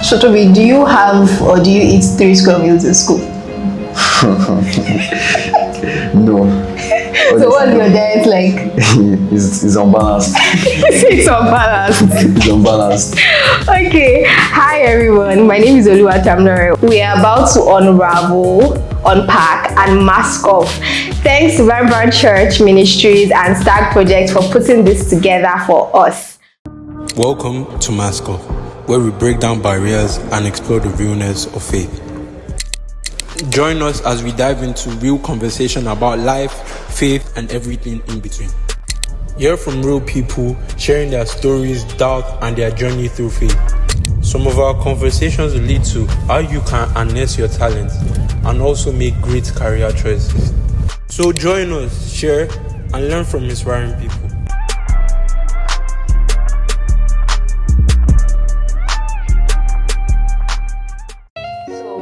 So Toby, do you have or do you eat 3 square meals in school? No. So what's your diet like? It's unbalanced. It's unbalanced. It's unbalanced. Okay. Hi everyone. My name is Oluwatamilore. We are about to unravel, unpack, and mask off. Thanks to Vibrant Church Ministries and Stag Project for putting this together for us. Welcome to Mask Off, where we break down barriers and explore the realness of faith. Join us as we dive into real conversation about life, faith, and everything in between. Hear from real people sharing their stories, doubt, and their journey through faith. Some of our conversations will lead to how you can harness your talents and also make great career choices. So join us, share, and learn from inspiring people.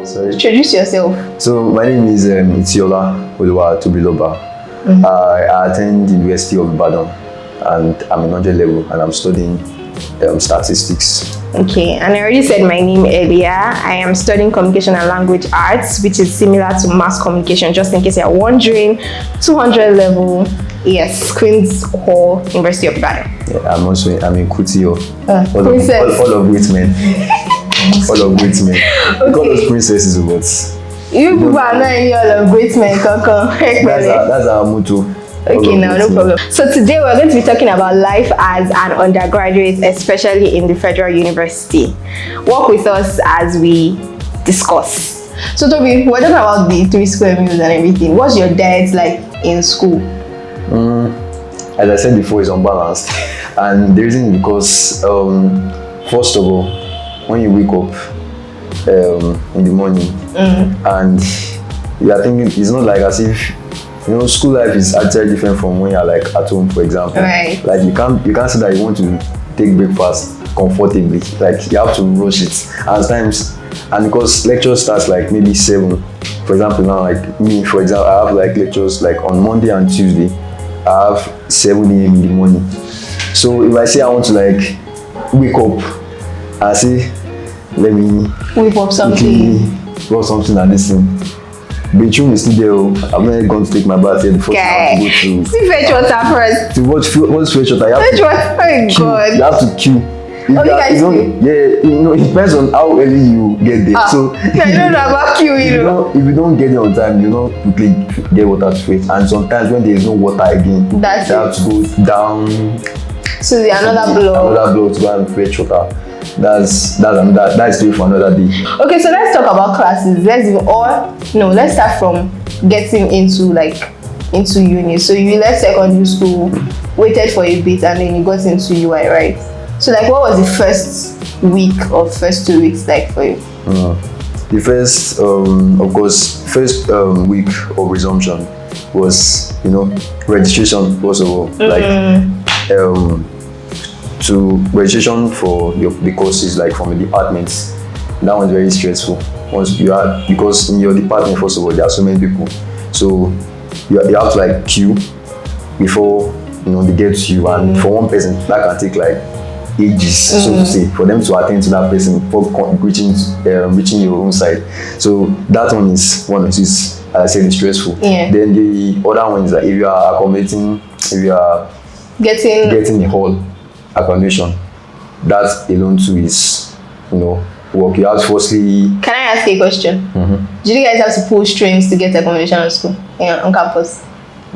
Sorry. Introduce yourself. So my name is Itiola Oluwatobiloba. I attend the University of Ibadan and I'm in 100 level and I'm studying statistics. Okay, and I already said my name earlier. I am studying communication and language arts, which is similar to mass communication, just in case you're wondering. 200 level, yes, Queen's Hall, University of Ibadan. Yeah, I'm in Kutio. Princess. All of great men. All of great men. Okay. Call us princesses, but You people are not in all of great men, Kaka. that's our motto. Okay, now no problem. So today we're going to be talking about life as an undergraduate, especially in the Federal University. Work with us as we discuss. So Toby, we're talking about the 3 square meals and everything. What's your diet like in school? As I said before, it's unbalanced. And the reason is because, first of all, when you wake up in the morning and you are thinking, it's not like as if, school life is actually different from when you're like at home, for example. Right. Like you can't say that you want to take breakfast comfortably. Like you have to rush it. And because lecture starts like maybe 7. For example, now like me, for example, I have like lectures like on Monday and Tuesday. I have 7 a.m. in the morning. So if I say I want to like wake up and say, let me Whip up something. Got something and listen. Bedroom is still there. I'm not going to take my bath yet before I have to go to. See fetch water first. To what's fetch water? Fetch water. Oh God. You have to queue. It depends on how early you get there. So I don't know about queuing. If you don't get there on time, you don't quickly get water to fetch. And sometimes when there is no water again, you have to go down. So another block to go and fetch water. That's still for another day. Okay, so let's talk about classes. Let's start from getting into uni. So you left secondary school, waited for a bit, and then you got into UI, right? So like, what was the first week or first 2 weeks like for you? The first, week of resumption was, registration first of all. To registration for the courses like from the departments, that was very stressful. Because in your department, first of all, there are so many people, so you have to like queue before they get to you, and for one person that can take like ages, so to say, for them to attend to that person before reaching your own side. So that one is as I said, stressful. Yeah. Then the other one is that if you are accommodating, if you are getting a hall accommodation, that alone too is work. You have to firstly. Can I ask a question? Did you guys have to pull strings to get accommodation at school, on campus?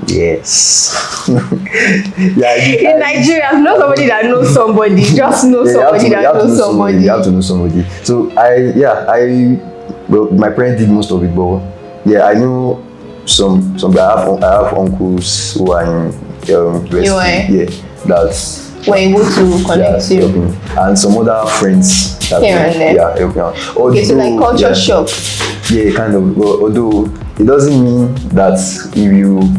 Yes. In Nigeria, not somebody that knows somebody. Just know somebody that knows somebody. You have to know somebody. So my parents did most of it, but I know some. I have uncles who are in university. Yeah, that's. Were able to connect you. And some other friends that here and there. Yeah, help me out. Okay, so like culture shock. Yeah, kind of. Although it doesn't mean that if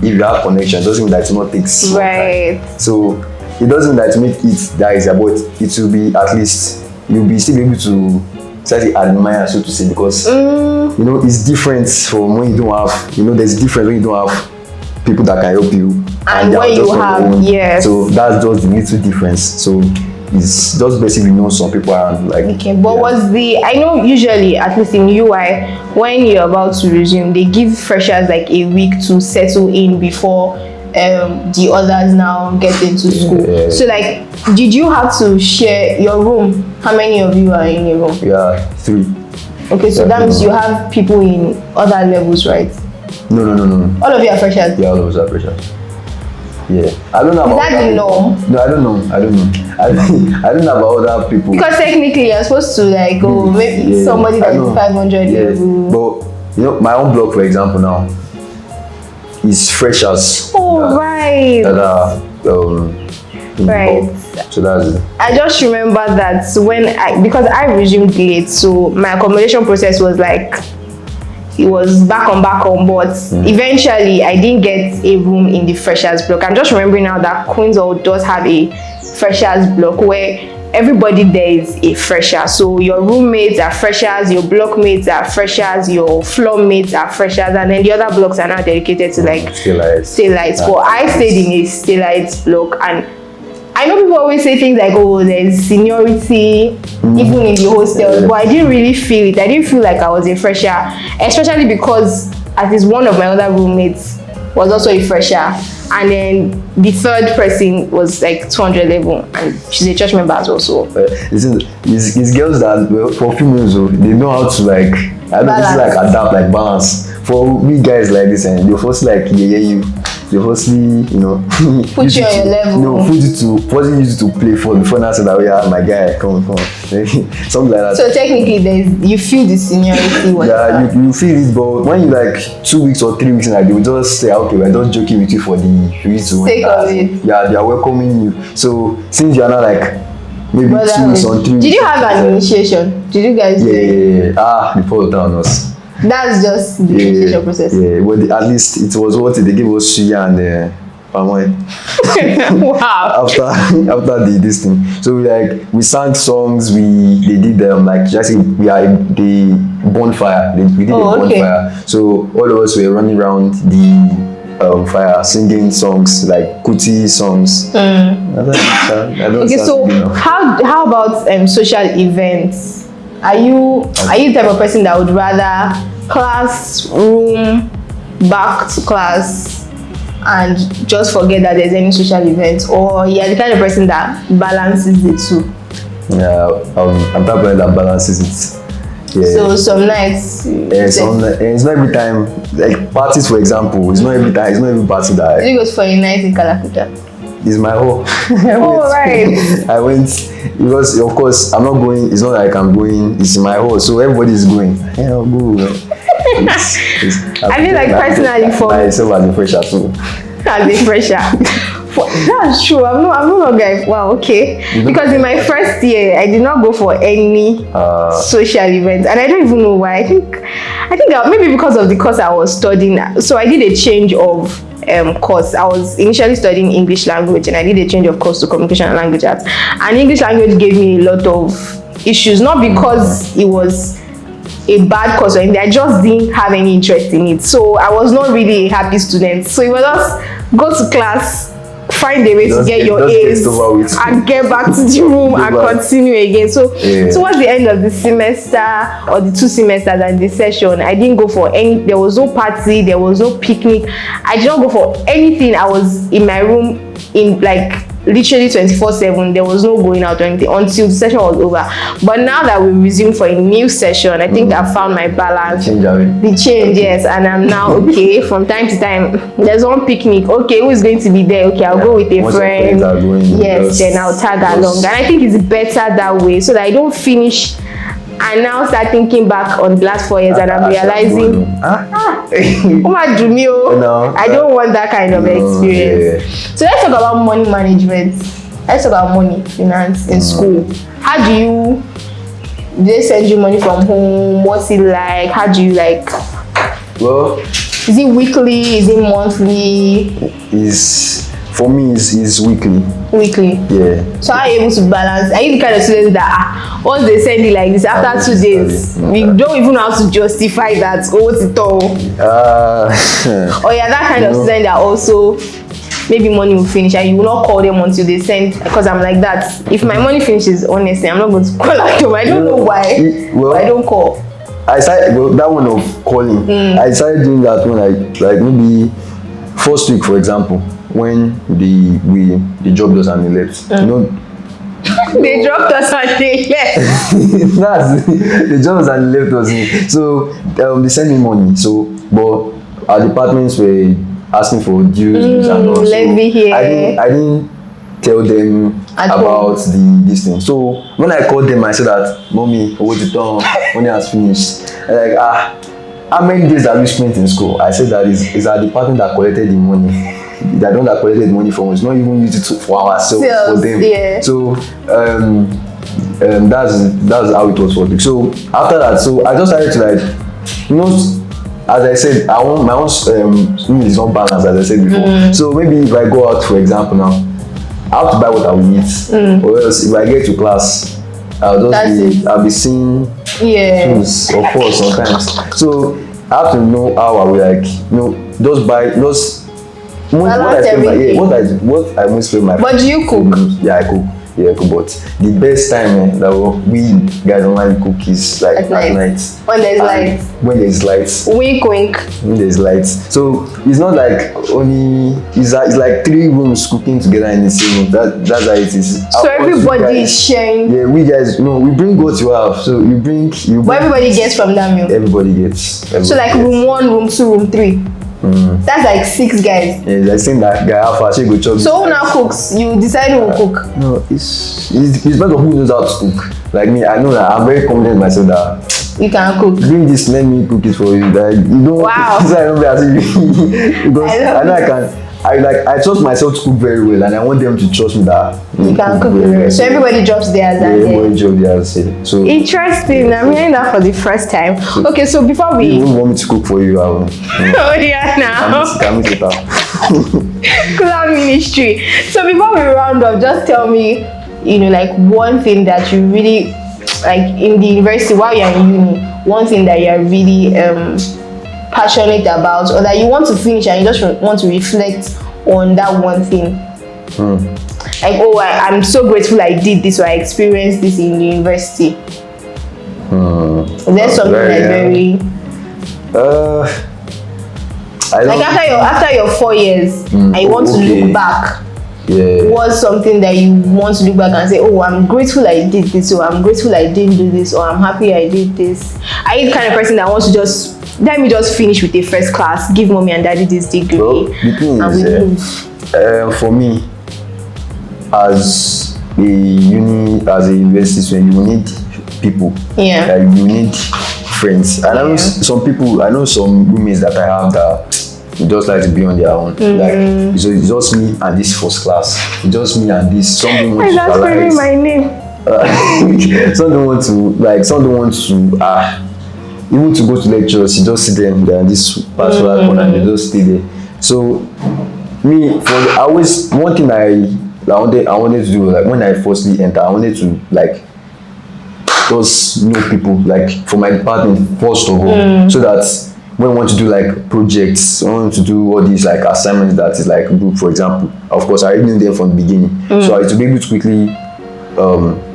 you have connection, it doesn't mean that it not takes right. Time. So it doesn't mean that make it that easier, but it will be at least you'll be still able to slightly admire, so to say, because it's different from when you don't have. There's difference when you don't have people that can help you. And when you have, yes. So that's just the little difference. So it's just basically know some people around. Like, okay, but I know usually, at least in UI, when you're about to resume, they give freshers like a week to settle in before the others now get into school. Yeah. So like, did you have to share your room? How many of you are in a room? Yeah, 3. Okay, so that means you have people in other levels, right? No. All of you are freshers? Yeah, all of us are freshers. Yeah, I don't know about Is that the norm? No, I don't know. I don't know about other people. Because technically you're supposed to like go maybe somebody that is 500 level. But you know, my own block, for example, now is freshers. Oh, right. That are in Right. bulk. So that's it. I just remember that because I resumed late, so my accommodation process was like, it was back on, but eventually I didn't get a room in the freshers block. I'm just remembering now that Queensall does have a freshers block where everybody there is a fresher. So your roommates are freshers, your blockmates are freshers, your floor mates are freshers, and then the other blocks are now dedicated to like staylights. But I stayed in a staylights block, and I know people always say things like, oh, there's seniority even in the hostels, but I didn't really feel it. I didn't feel like I was a fresher, especially because at least one of my other roommates was also a fresher, and then the third person was like 200 level, and she's a church member as well. So listen, it's girls that, well, for females, they know how to like, I don't know, like adapt, like balance. For we guys like this, and they first like you. They firstly, you know, put you on your level. No, firstly use it to play for before now say that, yeah, my guy, come on, something like that. So technically, you feel the seniority. Yeah, you feel it, but when you like 2 weeks or 3 weeks, like they will just say, okay, we're just joking with you for the reason. Sake of it. Yeah, they are welcoming you. So since you are not like maybe 2 weeks or 3 weeks. Did you have an initiation? Did you guys? Yeah. Before the town was. That's just the initiation process. Yeah, well, at least it was what they gave us suya and palm oil. Wow. After this thing, so we sang songs. They did like just we are the bonfire. We did a bonfire. So all of us were running around the fire singing songs like Kuti songs. Okay, so how about social events? Are you the type of person that would rather classroom back to class and just forget that there's any social event, or you're the kind of person that balances the two? Yeah, I'm the person that balances it. Yeah. So some nights. It's not every time. Like parties, for example, it's not every time. It's not every party that. It goes for a night in Kalakuta. It's my home. Oh, right. I went because, of course, I'm not going. It's not like I'm going. It's my home, so everybody is going. Yeah, I'll go. I feel like personally for myself as a fresher too. As a fresher. That's true. I'm not a guy. Wow, okay. Because in my first year, I did not go for any social events, and I don't even know why. I think maybe because of the course I was studying. So I did a change of course. I was initially studying English language, and I did a change of course to communication and language arts. And English language gave me a lot of issues, not because it was a bad course or anything. I just didn't have any interest in it, so I was not really a happy student. So it was just go to class, find a way to get your A's and get back to the room and continue again. So towards the end of the semester or the 2 semesters and the session, I didn't go for any. There was no party, there was no picnic. I did not go for anything. I was in my room in like literally 24/7. There was no going out or anything until the session was over. But now that we resumed for a new session, I think I found my balance. The change, yes, and I'm now okay. From time to time, there's one picnic. Okay, who is going to be there? Okay, I'll go with a friend. Yes, then I'll tag along, and I think it's better that way, so that I don't finish and now start thinking back on the last 4 years and I'm realizing, I don't want that kind of experience. So let's talk about money management. Let's talk about money, finance in school. How do they send you money from home? What's it like? How do you like? Well, is it weekly? Is it monthly? For me, it's weekly. Weekly? Yeah. So how are you able to balance? Are you the kind of student that once they send it like this, after 2 days, we don't even know how to justify that? Oh, what's it all? Or you're that kind of student that also maybe money will finish and you will not call them until they send, because I'm like that. If my money finishes, honestly, I'm not going to call at them. I don't know why. Well, I don't call. I started that one of calling. I started doing that when I like maybe first week, for example, when the job does and they left. You know, they dropped us and they left. That's the jobs and left us in. So they sent me money. So but our departments were asking for dues and all. Let's be here. I didn't tell them about this thing. So when I called them, I said that, "Mommy, what the done? Money has finished." And like, how many days have you spent in school? I said that is our department that collected the money. They don't that collected money from us. Not even used it for ourselves, for them. Yeah. So that's how it was working. So after that, so I just started to like, you know, as I said, I want my own meal is not balanced, as I said before. So maybe if I go out, for example, now I have to buy what I will eat, or else if I get to class, I'll be seeing things of course sometimes. So I have to know how I will like, you know, just buy those. What I most spend my. But do you cook? Yeah, I cook. Yeah, I cook. But the best time that we guys normally cook is like at night. When there's light. When there's lights. Wink, wink. When there's lights. So it's not like only it's like 3 rooms cooking together in the same room. That's how it is. So everybody is sharing. Yeah, we guys, you know, we bring what you have. So you bring. But everybody gets from that meal. Everybody gets. So like room 1, room 2, room 3. That's like 6 guys. Yeah, I think that guy Alpha she go chop. So who now cooks? You decide who will cook. No, it's better who knows how to cook. Like me, I know that I'm very confident myself that you can cook. Bring this, let me cook it for you. Like you don't. Wow. I don't be as if because I know I can. I trust myself to cook very well, and I want them to trust me that you can cook very well. So everybody drops theirs. Yeah, everybody drops theirs. So interesting. I'm hearing that for the first time. Okay, so before we. You want me to cook for you? I will. Oh yeah, now. Can we sit up? Cloud ministry. So before we round up, just tell me, you know, like one thing that you really like in the university while you're in uni. One thing that you're really passionate about, or that you want to finish and you just want to reflect on that one thing. Like, oh, I'm so grateful I did this, or I experienced this in the university. Is there something very like after your 4 years and you want to look back? What's something that you want to look back and say, oh, I'm grateful I did this, or I'm grateful I didn't do this, or I'm happy I did this? Are you the kind of person that wants to just let me just finish with a first class, give mommy and daddy this degree, the thing and is, for me, as a university student, you need people. Yeah. You need friends. And I know some roommates that I have that just like to be on their own. Like so it's just me and this first class. It's just me and this. Some don't want to that's my name. Some don't want to even to go to lectures, you just see them there in this particular corner and they just stay there. So me, one thing I wanted to do, like when I firstly entered, I wanted to like just know people like for my department first of all, so that when I want to do like projects, I want to do all these like assignments that is like group, for example. Of course, I already knew them from the beginning, so I to be able to quickly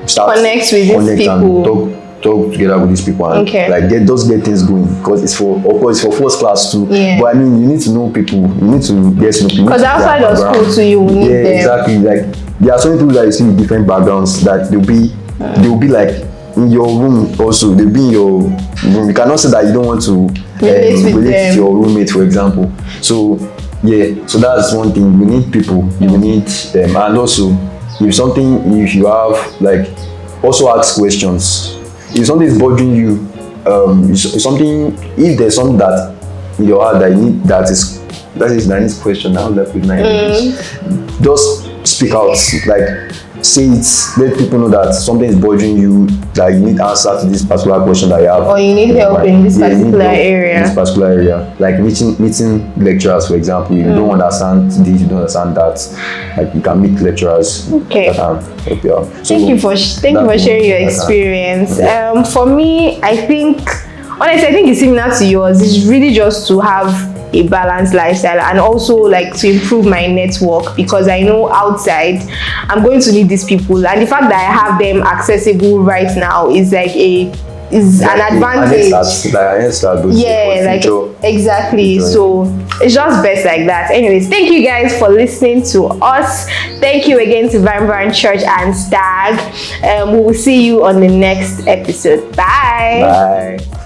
start connect with these people. And talk together with these people and like get things going, because it's for first class too. But I mean, you need to know people, you need to get to know people, because outside of school too you will need them. Exactly. Like there are so many people that you see with different backgrounds that they'll be like in your room also, they'll be in your room. You cannot say that you don't want to relate to your roommate, for example. So so that's one thing. You need people, you need them, and also if you have like also ask questions. If something is bothering you, if there's something that in your heart that you need, that needs question, now that with my just speak out, like say it, let people know that something is bothering you, that you need answer to this particular question that you have, or you need help in this particular area. In this particular area, like meeting lecturers, for example. If you don't understand this, you don't understand that, like you can meet lecturers that can help you out. So thank you for sharing your experience. For me, honestly, I think it's similar to yours. It's really just to have a balanced lifestyle, and also like to improve my network, because I know outside I'm going to need these people, and the fact that I have them accessible right now is like an advantage. Yeah, like exactly. So it's just best like that. Anyways, thank you guys for listening to us. Thank you again to Vibrant Church and Stag. We will see you on the next episode. Bye. Bye.